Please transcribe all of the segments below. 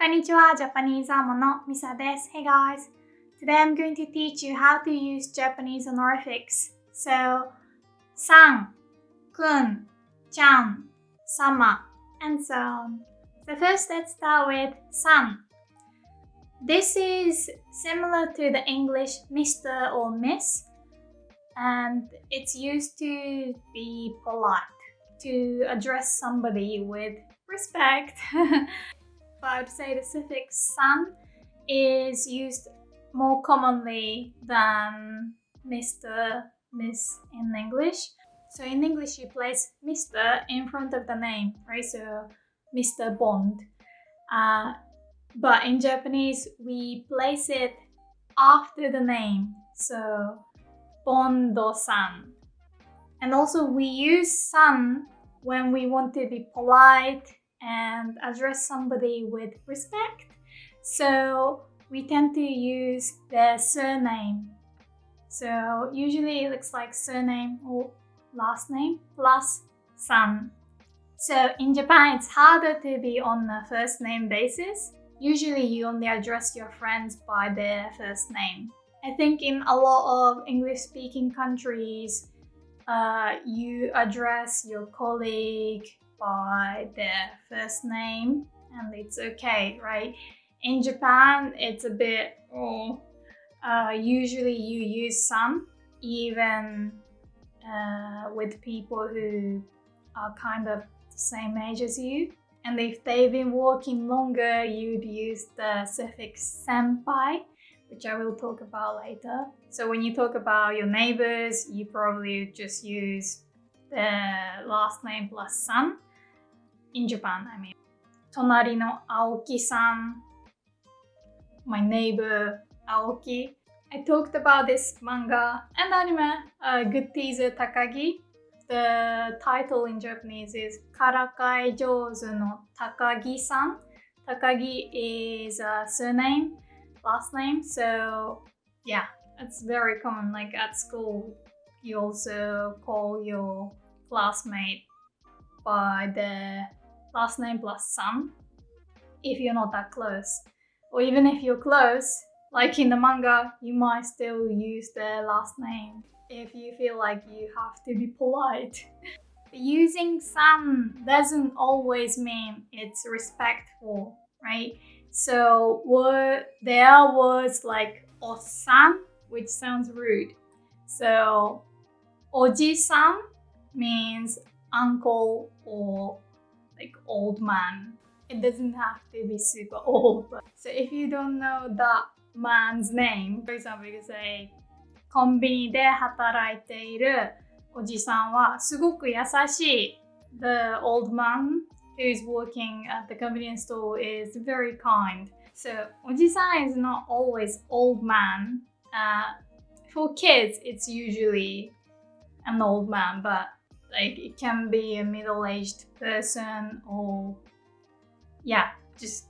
Konnichiwa, Japanese Amo no Misa desu. Hey guys! Today I'm going to teach you how to use Japanese honorifics. So, san, kun, chan, sama, and so on. So first let's start with san. This is similar to the English Mr. or Miss, and it's used to be polite, to address somebody with respect. But I would say the suffix san is used more commonly than Mr., Miss in English. So in English you place Mr. in front of the name, right? So Mr. Bond. But in Japanese we place it after the name. So Bondo-san. And also we use san when we want to be polite and address somebody with respect. So we tend to use their surname. So usually it looks like surname or last name plus san. So in Japan it's harder to be on a first name basis. Usually you only address your friends by their first name. I think in a lot of English speaking countries you address your colleague by their first name and it's okay, right? In Japan it's a bit, usually you use san even with people who are kind of the same age as you. And if they've been working longer, you'd use the suffix senpai, which I will talk about later. So when you talk about your neighbors, you probably just use the last name plus san. In Japan, I mean. Tonari no Aoki-san, my neighbor Aoki. I talked about this manga and anime, Good Teaser Takagi. The title in Japanese is Karakai Jouzu no Takagi-san. Takagi is a surname, last name. So yeah, it's very common. Like at school, you also call your classmate by their last name plus san if you're not that close. Or even if you're close, like in the manga, you might still use their last name if you feel like you have to be polite. Using san doesn't always mean it's respectful, right? So there are words like osan, which sounds rude. So oji-san means uncle or like old man. It doesn't have to be super old. So if you don't know that man's name, for example, you can say コンビニで働いているおじさんはすごく優しい。The old man who is working at the convenience store is very kind. So おじさん is not always old man. For kids, it's usually an old man, but like it can be a middle-aged person or just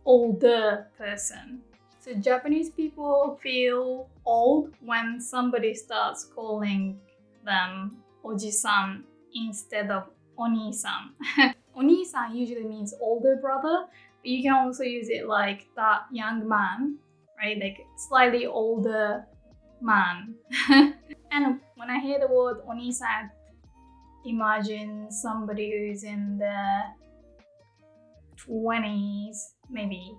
older person. So Japanese people feel old when somebody starts calling them oji-san instead of oni-san. Oni-san usually means older brother, but you can also use it like that young man, right? Like slightly older man. And when I hear the word oni-san, imagine somebody who's in their 20s, maybe.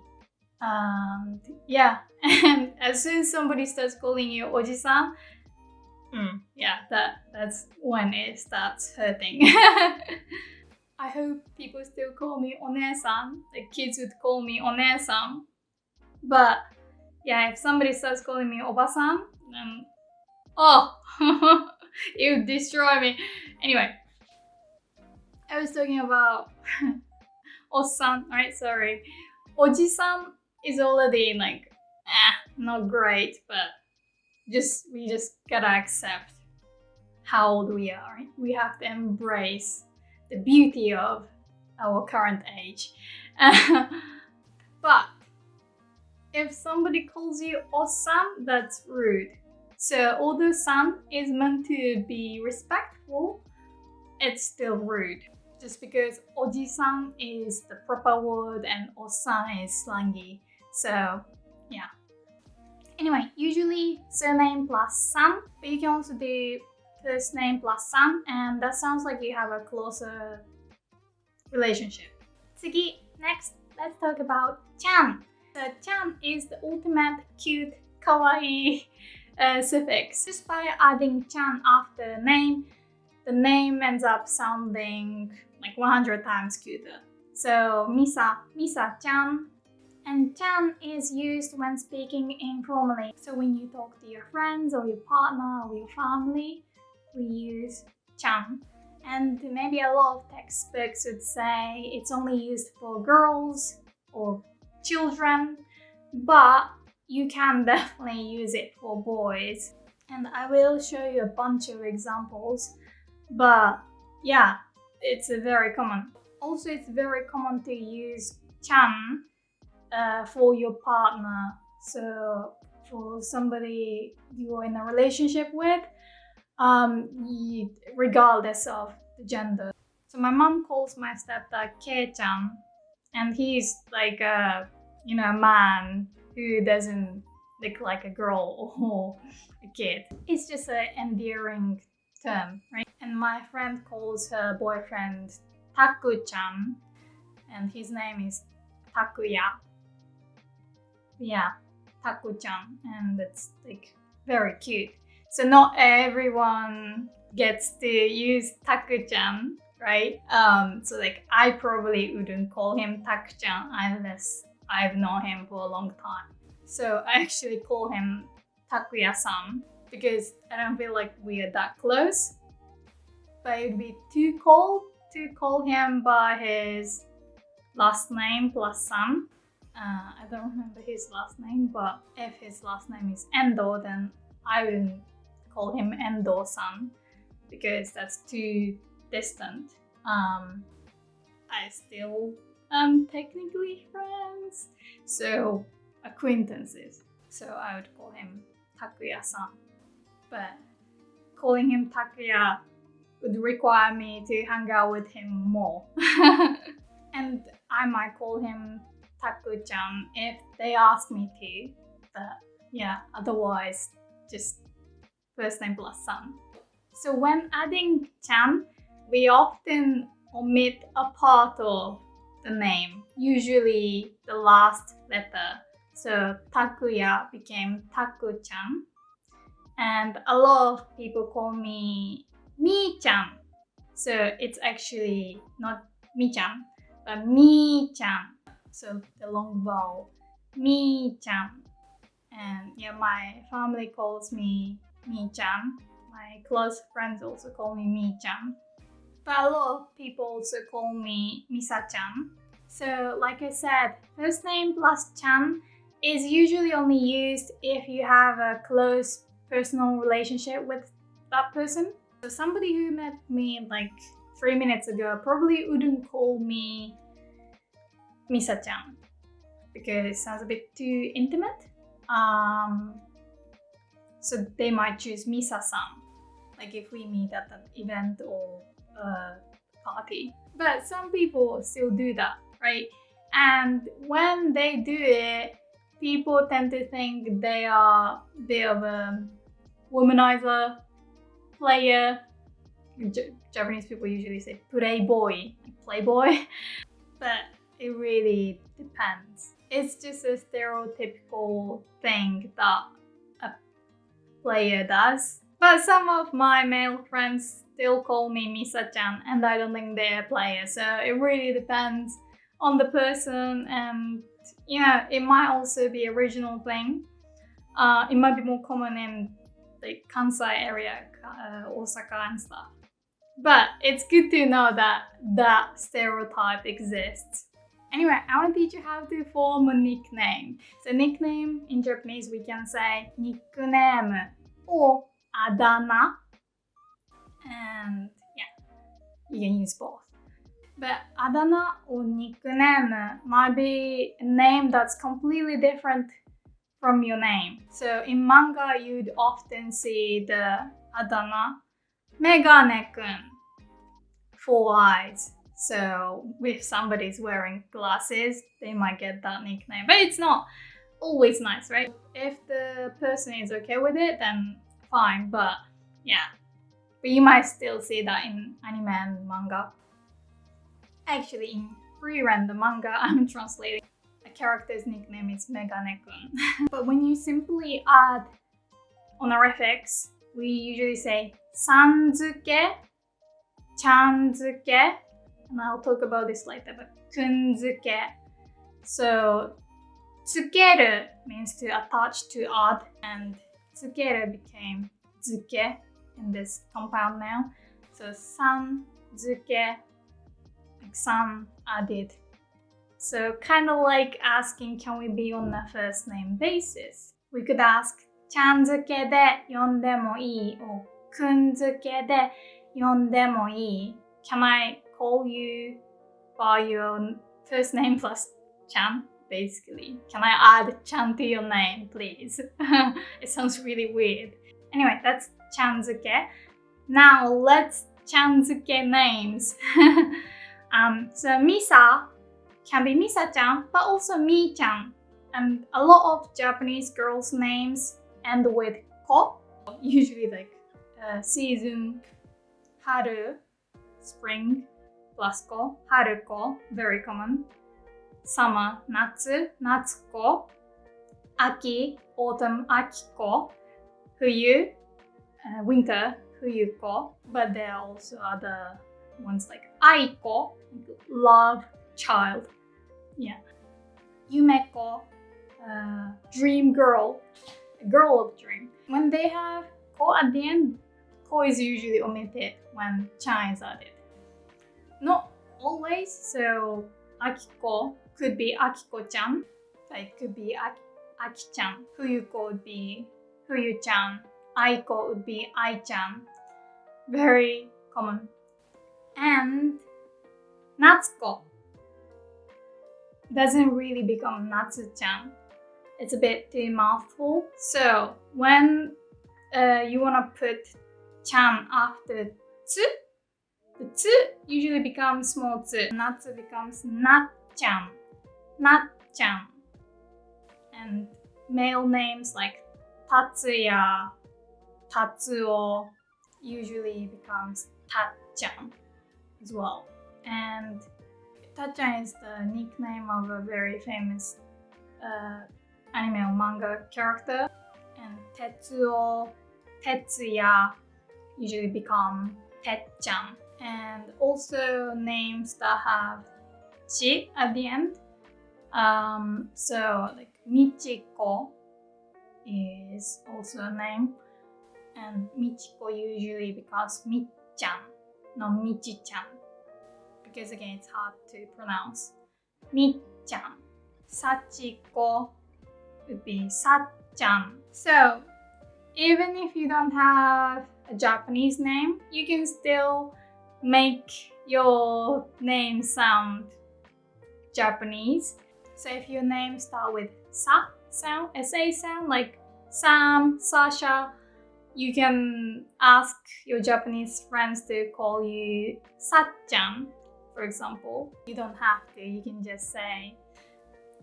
And as soon as somebody starts calling you oji-san, that's when it starts hurting. I hope people still call me one-san, like kids would call me one-san. But yeah, if somebody starts calling me oba-san, then it would destroy me. Anyway, I was talking about o-san, right? Sorry. Oji-san is already like, not great, but we just gotta accept how old we are, right? We have to embrace the beauty of our current age. But if somebody calls you o-san, that's rude. So although san is meant to be respectful, it's still rude. just because oji-san is the proper word and o-san is slangy. So yeah. Anyway, usually surname plus san, but you can also do first name plus san, and that sounds like you have a closer relationship. Next, let's talk about chan. So chan is the ultimate cute, kawaii suffix. Just by adding chan after name, the name ends up sounding like 100 times cuter. So Misa-chan. And chan is used when speaking informally. So when you talk to your friends or your partner or your family, we use chan. And maybe a lot of textbooks would say it's only used for girls or children, but you can definitely use it for boys. And I will show you a bunch of examples, but yeah, it's very common. Also, it's very common to use chan for your partner. So for somebody you're in a relationship with, regardless of the gender. So my mom calls my stepdad Kei-chan, and he's like a man who doesn't look like a girl or a kid. It's just an endearing term, right? And my friend calls her boyfriend Taku-chan, and his name is Takuya. Yeah, Taku-chan, and it's like very cute. So not everyone gets to use Taku-chan, right? So like I probably wouldn't call him Taku-chan unless I've known him for a long time. So I actually call him Takuya-san because I don't feel like we are that close. But it would be too cold to call him by his last name plus san. I don't remember his last name, but if his last name is Endo, then I wouldn't call him Endo-san because that's too distant. I still am technically friends, so acquaintances. So I would call him Takuya-san. But calling him Takuya would require me to hang out with him more. And I might call him Taku-chan if they ask me to, but yeah, otherwise just first name plus san. So when adding chan, we often omit a part of the name, usually the last letter. So Takuya became Taku-chan, and a lot of people call me Mi-chan. So it's actually not Mi-chan, but Mi-chan. So the long vowel, Mi-chan. And yeah, my family calls me Mi-chan. My close friends also call me Mi-chan. But a lot of people also call me Misa-chan. So like I said, first name plus chan is usually only used if you have a close personal relationship with that person. So somebody who met me like 3 minutes ago probably wouldn't call me Misa-chan because it sounds a bit too intimate. So they might choose Misa-san, like if we meet at an event or a party. But some people still do that, right? And when they do it, people tend to think they are a bit of a womanizer, player. Japanese people usually say playboy, but it really depends. It's just a stereotypical thing that a player does. But some of my male friends still call me Misa-chan, and I don't think they're a player. So it really depends on the person, and it might also be a regional thing. It might be more common in like Kansai area, Osaka and stuff. But it's good to know that that stereotype exists. Anyway, I want to teach you how to form a nickname. So nickname in Japanese we can say nickname or adana. And yeah, you can use both. But adana or nickname might be a name that's completely different from your name. So in manga, you'd often see the adana Megane-kun, 4 eyes. So if somebody's wearing glasses, they might get that nickname. But it's not always nice, right? If the person is okay with it, then fine. But yeah, but you might still see that in anime and manga. Actually, in Freerun, the manga I'm translating, a character's nickname is Megane-kun. But when you simply add honorifics, we usually say sanzuke, chanzuke, and I'll talk about this later, but kunzuke. So tsukeru means to attach, to add, and tsukeru became zuke in this compound noun. So sanzuke, like san added. So kind of like asking, can we be on a first name basis? We could ask, ちゃん付けで呼んでもいい or くん付けで呼んでもいい Can I call you by your first name plus chan, basically? Can I add chan to your name, please? It sounds really weird. Anyway, that's ちゃん付け. Now let's ちゃん付け names. So Misa can be Misa-chan, but also Mi-chan. And a lot of Japanese girls' names end with ko, usually like season, haru, spring, plus ko, haruko, very common. Summer, natsu, natsuko. Aki, autumn, akiko. Fuyu, winter, fuyuko. But there are also other ones like aiko, love, child. Yeah. Yumeko, dream girl, a girl of dream. When they have ko at the end, ko is usually omitted when chan is added. Not always, so akiko could be akiko-chan, it could be aki-chan. Fuyuko would be fuyu-chan. Aiko would be ai-chan. Very common. And Natsuko doesn't really become Natsu-chan. It's a bit too mouthful. So when you want to put chan after tsu, the tsu usually becomes small tsu. Natsu becomes nat-chan, nat-chan. And male names like Tatsuya, Tatsuo usually becomes Tat-chan as well. And Tat-chan is the nickname of a very famous anime or manga character. And Tetsuo, Tetsuya usually become Tet-chan. And also names that have chi at the end. So like Michiko is also a name. And Michiko usually becomes Mi-chan, not Michi-chan. Because again, it's hard to pronounce. Mi-chan. Sachiko would be Sat-chan. So, even if you don't have a Japanese name, you can still make your name sound Japanese. So if your name starts with Sa sound, SA sound, like Sam, Sasha, you can ask your Japanese friends to call you Sat-chan, for example. You don't have to, you can just say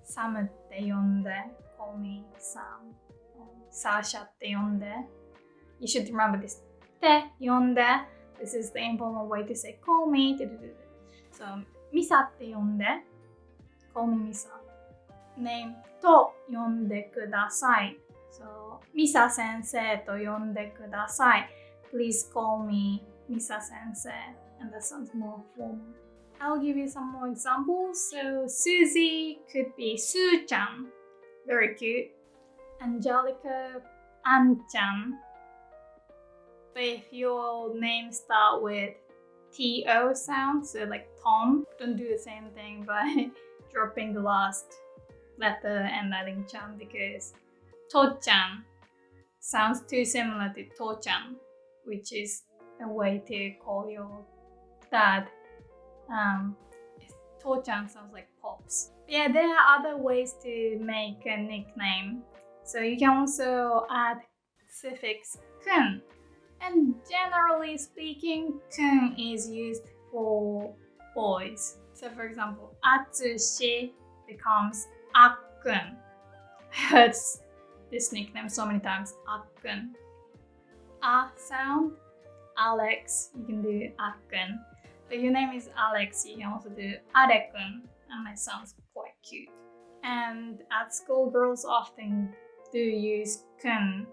Sam って呼んで call me Sam. Sasha って呼んで You should remember this って呼んで This is the informal way to say call me. So ミサって呼んで call me Misa. Name と呼んでください So ミサ先生と呼んでください Please call me Misa 先生 And that sounds more formal. I'll give you some more examples. So Susie could be Sue-chan, very cute. Angelica, An-chan. But if your name starts with T-O sound, so like Tom, don't do the same thing by dropping the last letter and adding chan because To-chan sounds too similar to To-chan, which is a way to call your dad. To-chan sounds like pops. Yeah, there are other ways to make a nickname. So you can also add suffix kun. And generally speaking, kun is used for boys. So for example, Atsushi becomes Akkun. I heard this nickname so many times, Akkun. A sound, Alex, you can do Akkun. But your name is Alex, you can also do Arekun, and that sounds quite cute. And at school, girls often do use kun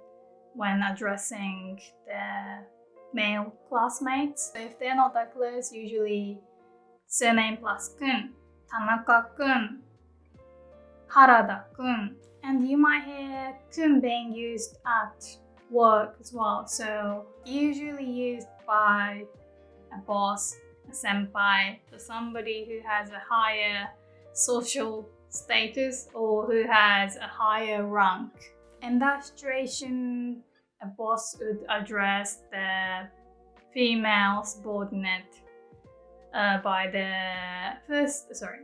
when addressing their male classmates. So if they're not that close, usually surname plus kun, Tanaka-kun, Harada-kun. And you might hear kun being used at work as well. So usually used by a boss, a senpai, for somebody who has a higher social status or who has a higher rank. In that situation, a boss would address the female subordinate by the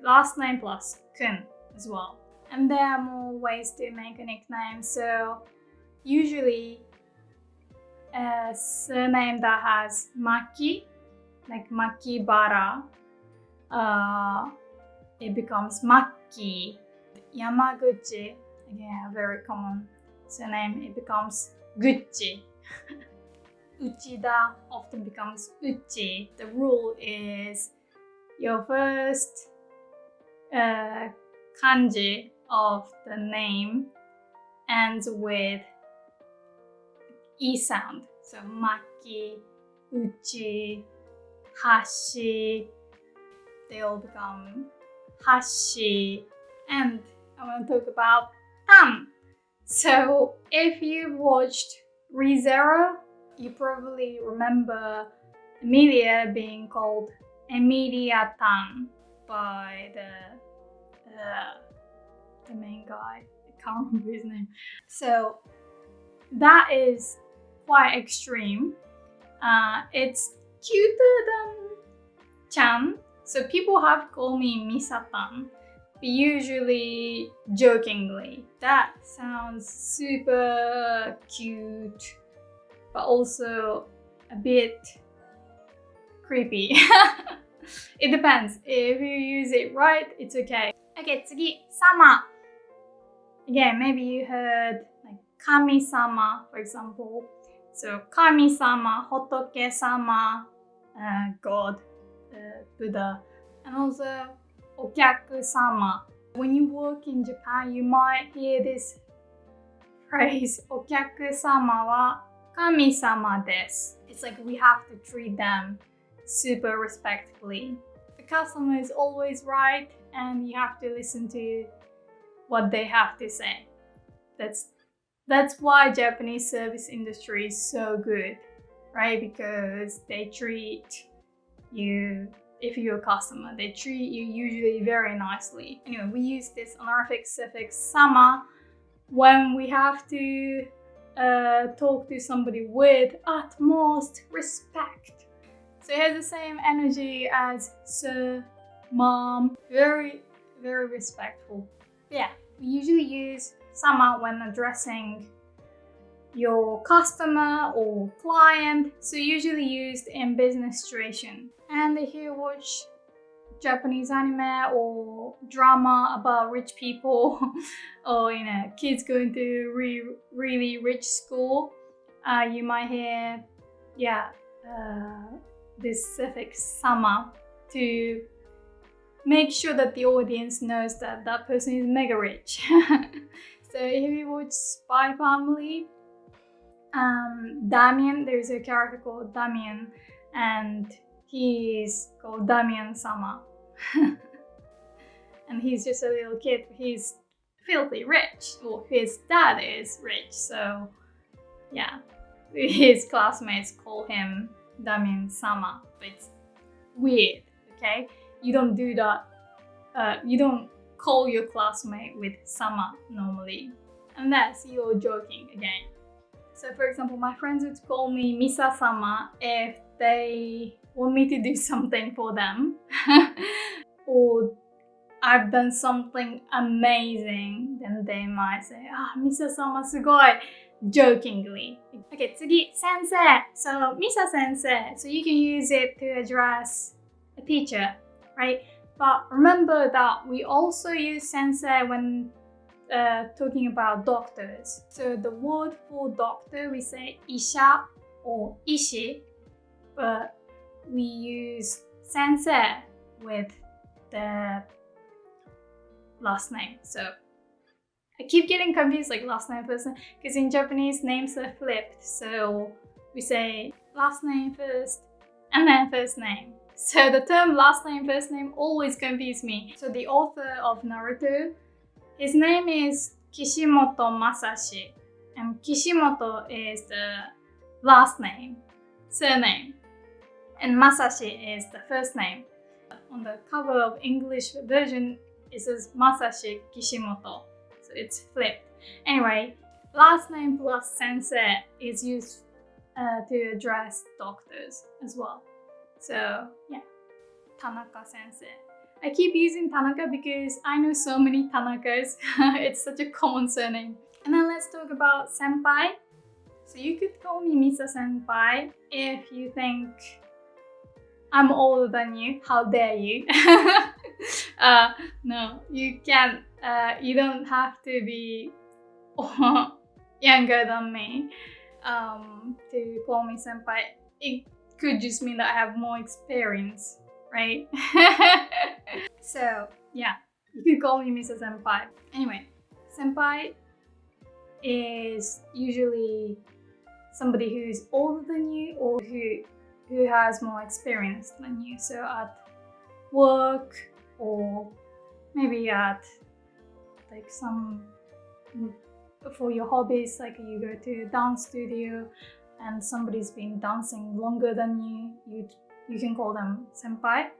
last name plus kun as well. And there are more ways to make a nickname. So usually a surname that has Maki, like Makibara, it becomes Maki. Yamaguchi, again a very common surname, it becomes Gucci. Uchida often becomes Uchi. The rule is your first kanji of the name ends with E sound. So Maki, Uchi, Hashi, they all become Hashi. And I want to talk about Tan. So if you watched ReZero, you probably remember Emilia being called Emilia Tan by the main guy. I can't remember his name. So that is quite extreme. It's cuter than Chan. So people have called me Misatan, but usually jokingly. That sounds super cute, but also a bit creepy. It depends. If you use it right, it's okay. Okay, 次, sama. Again, maybe you heard like kami-sama, for example. So kami-sama, hotoke-sama, God, Buddha, and also okyaku-sama. When you work in Japan, you might hear this phrase, okyaku-sama wa kami-sama desu. It's like we have to treat them super respectfully. The customer is always right, and you have to listen to what they have to say. That's why Japanese service industry is so good, right? Because they treat you, if you're a customer, they treat you usually very nicely. Anyway, we use this honorific suffix sama when we have to talk to somebody with utmost respect. So it has the same energy as sir, mom, very, very respectful. Yeah, we usually use sama when addressing your customer or client, so usually used in business situation. And if you watch Japanese anime or drama about rich people or kids going to really rich school, you might hear this suffix sama to make sure that the audience knows that that person is mega rich. So if you watch Spy Family, Damien, there's a character called Damien, and he's called Damien-sama. And he's just a little kid. He's filthy rich. Well, his dad is rich, so yeah, his classmates call him Damien-sama. But it's weird, okay? You don't do that. You don't call your classmate with sama normally, unless you're joking again. So for example, my friends would call me Misa-sama if they want me to do something for them or I've done something amazing, then they might say, Misa-sama sugoi, jokingly. Okay, 次, sensei. So Misa sensei, so you can use it to address a teacher, right? But remember that we also use sensei when talking about doctors. So the word for doctor, we say isha or ishi, but we use sensei with the last name. So I keep getting confused, like last name, first name, because in Japanese names are flipped. So we say last name first and then first name. So the term last name, first name always confuse me. So the author of Naruto, his name is Kishimoto Masashi. And Kishimoto is the last name, surname. And Masashi is the first name. On the cover of English version, it says Masashi Kishimoto. So it's flipped. Anyway, last name plus sensei is used to address doctors as well. So yeah, Tanaka sensei. I keep using Tanaka because I know so many Tanakas. It's such a common surname. And then let's talk about senpai. So you could call me Misa senpai if you think I'm older than you. How dare you? No, you can't. You don't have to be younger than me to call me senpai. It could just mean that I have more experience, right? So yeah, you could call me Misa senpai. Anyway, senpai is usually somebody who's older than you or who has more experience than you. So at work or maybe at like some for your hobbies, like you go to a dance studio and somebody's been dancing longer than you can call them senpai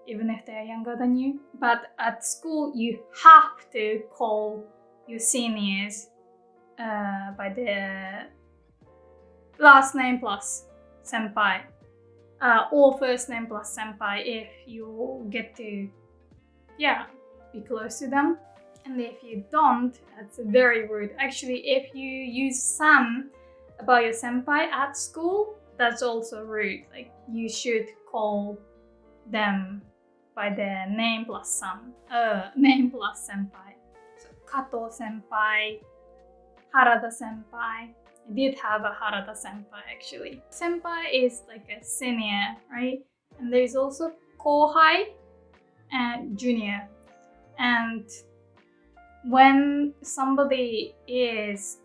even if they're younger than you. But at school you have to call your seniors by their last name plus senpai, or first name plus senpai if you get to be close to them. And if you don't, that's very rude. Actually, if you use san about your senpai at school, that's also rude. Like you should call them by their name plus san, name plus senpai. So Kato senpai, Harada senpai. I did have a Harada senpai actually. Senpai is like a senior, right? And there's also kohai and junior. And when somebody is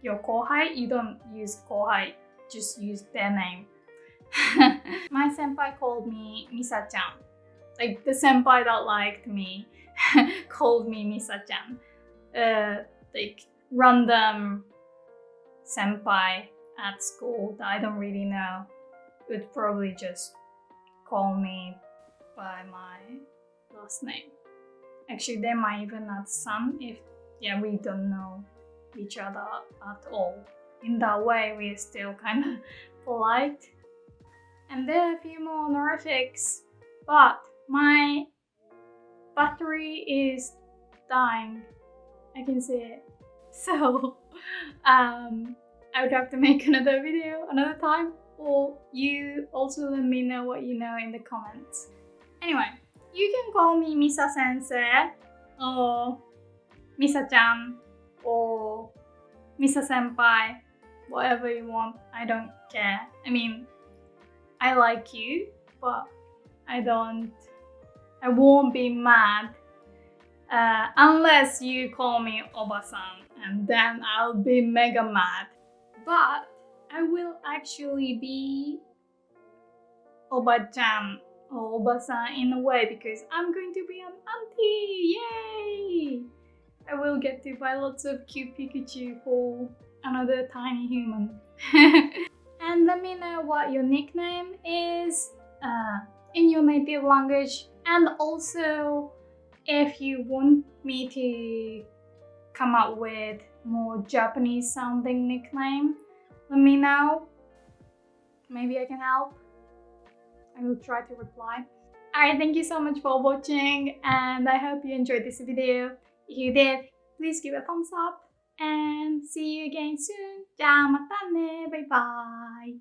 your kohai, you don't use kohai, just use their name. My senpai called me Misa-chan. Like the senpai that liked me called me Misa-chan. Like random senpai at school that I don't really know would probably just call me by my last name. Actually, they might even add san if we don't know each other at all. In that way, we're still kind of polite. And there are a few more honorifics, but my battery is dying. I can see it. So I would have to make another video another time, or you also let me know what you know in the comments. Anyway, you can call me Misa sensei or Misa-chan or Misa senpai, whatever you want. I don't care. I mean, I like you, but I won't be mad unless you call me Oba-san, and then I'll be mega mad. But I will actually be Oba-chan or Oba-san in a way because I'm going to be an auntie. Yay! I will get to buy lots of cute Pikachu for another tiny human. And let me know what your nickname is in your native language, and also if you want me to come up with more Japanese sounding nickname, let me know. Maybe I can help. I will try to reply. Alright, thank you so much for watching, and I hope you enjoyed this video. If you did, please give a thumbs up, and see you again soon. じゃあまたね。バイバイ。